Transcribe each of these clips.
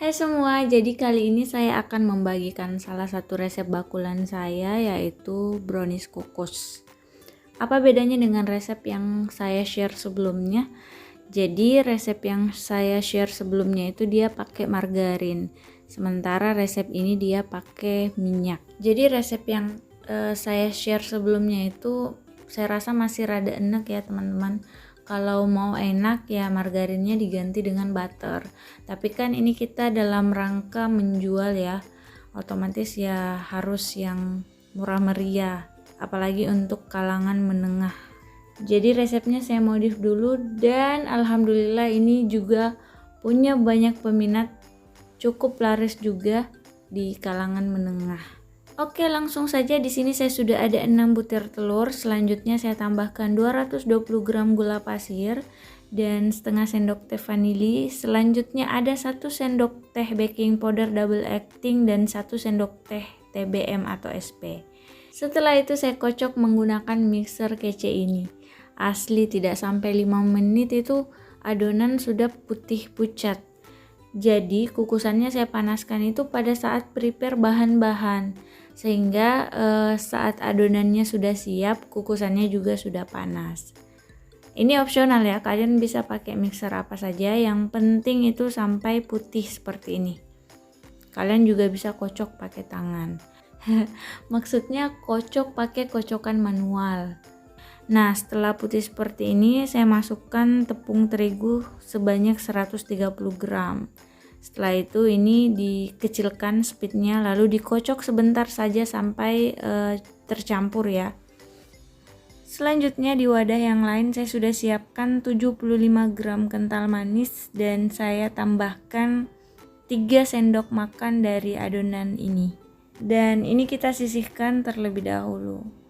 Hai semua, jadi kali ini saya akan membagikan salah satu resep bakulan saya, yaitu brownies kukus. Apa bedanya dengan resep yang saya share sebelumnya? Jadi resep yang saya share sebelumnya itu dia pakai margarin, sementara resep ini dia pakai minyak. Jadi resep yang saya share sebelumnya itu saya rasa masih rada enak ya teman-teman. Kalau mau enak ya margarinnya diganti dengan butter. Tapi kan ini kita dalam rangka menjual ya, otomatis ya harus yang murah meriah, apalagi untuk kalangan menengah. Jadi resepnya saya modif dulu dan alhamdulillah ini juga punya banyak peminat, cukup laris juga di kalangan menengah. Oke, langsung saja di sini saya sudah ada 6 butir telur. Selanjutnya saya tambahkan 220 gram gula pasir dan setengah sendok teh vanili. Selanjutnya ada 1 sendok teh baking powder double acting dan 1 sendok teh TBM atau SP. Setelah itu saya kocok menggunakan mixer kece ini. Asli tidak sampai 5 menit itu adonan sudah putih pucat. Jadi kukusannya saya panaskan itu pada saat prepare bahan-bahan, sehingga saat adonannya sudah siap, kukusannya juga sudah panas. Ini opsional ya, kalian bisa pakai mixer apa saja, yang penting itu sampai putih seperti ini. Kalian juga bisa kocok pakai tangan. Maksudnya kocok pakai kocokan manual. Nah, setelah putih seperti ini, saya masukkan tepung terigu sebanyak 130 gram. Setelah itu ini dikecilkan speednya, lalu dikocok sebentar saja sampai tercampur ya. Selanjutnya di wadah yang lain saya sudah siapkan 75 gram kental manis dan saya tambahkan 3 sendok makan dari adonan ini. Dan ini kita sisihkan terlebih dahulu.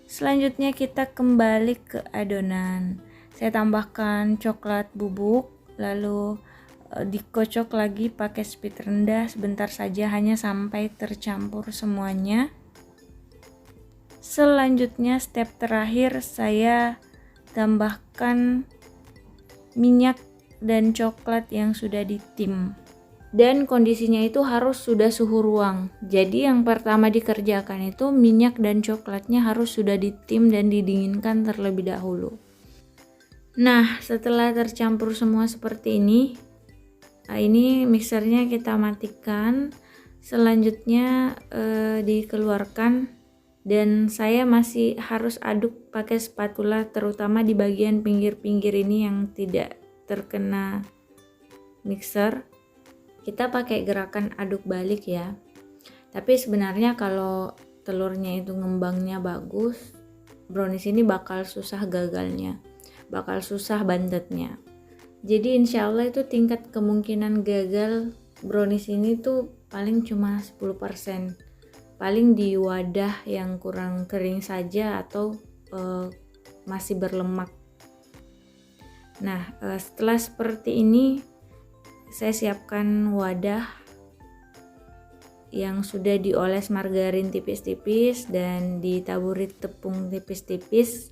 Selanjutnya kita kembali ke adonan. Saya tambahkan coklat bubuk, lalu dikocok lagi pakai speed rendah sebentar saja, hanya sampai tercampur semuanya. Selanjutnya step terakhir saya tambahkan minyak dan coklat yang sudah ditim. Dan kondisinya itu harus sudah suhu ruang. Jadi yang pertama dikerjakan itu minyak dan coklatnya harus sudah ditim dan didinginkan terlebih dahulu. Nah, setelah tercampur semua seperti ini, mixernya kita matikan. Selanjutnya dikeluarkan dan saya masih harus aduk pakai spatula, terutama di bagian pinggir-pinggir ini yang tidak terkena mixer. Kita pakai gerakan aduk balik ya. Tapi sebenarnya kalau telurnya itu ngembangnya bagus, brownies ini bakal susah gagalnya, bakal susah bandetnya. Jadi insya Allah itu tingkat kemungkinan gagal brownies ini tuh paling cuma 10%. Paling di wadah yang kurang kering saja atau masih berlemak. Nah, setelah seperti ini saya siapkan wadah yang sudah dioles margarin tipis-tipis dan ditaburi tepung tipis-tipis.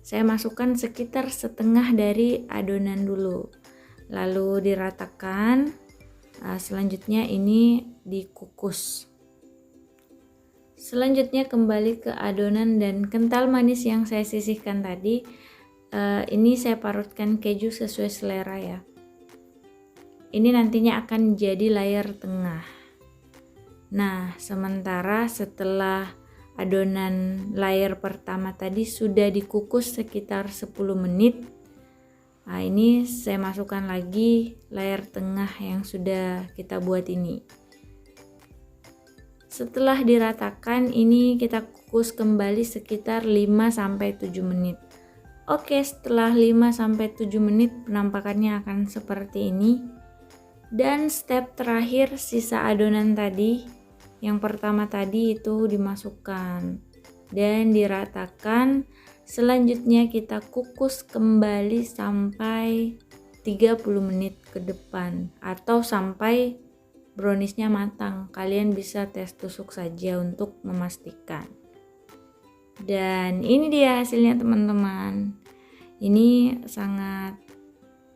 Saya masukkan sekitar setengah dari adonan dulu, lalu diratakan. Selanjutnya ini dikukus. Selanjutnya kembali ke adonan dan kental manis yang saya sisihkan tadi. Ini saya parutkan keju sesuai selera ya. Ini nantinya akan jadi layer tengah. Nah, sementara setelah adonan layer pertama tadi sudah dikukus sekitar 10 menit. Nah, ini saya masukkan lagi layer tengah yang sudah kita buat ini. Setelah diratakan, ini kita kukus kembali sekitar 5-7 menit. Oke, setelah 5-7 menit penampakannya akan seperti ini. Dan step terakhir sisa adonan tadi, yang pertama tadi itu dimasukkan dan diratakan. Selanjutnya kita kukus kembali sampai 30 menit ke depan atau sampai browniesnya matang. Kalian bisa tes tusuk saja untuk memastikan. Dan ini dia hasilnya teman-teman. Ini sangat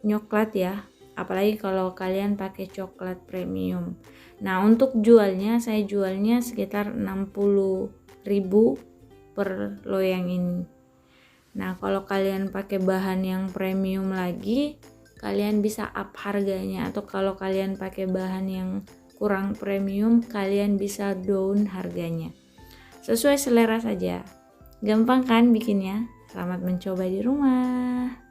nyoklat ya. apalagi kalau kalian pakai coklat premium. Nah, untuk jualnya saya jualnya sekitar 60.000 per loyang ini. Nah, kalau kalian pakai bahan yang premium lagi, kalian bisa up harganya, atau kalau kalian pakai bahan yang kurang premium, kalian bisa down harganya. Sesuai selera saja. Gampang kan bikinnya? Selamat mencoba di rumah.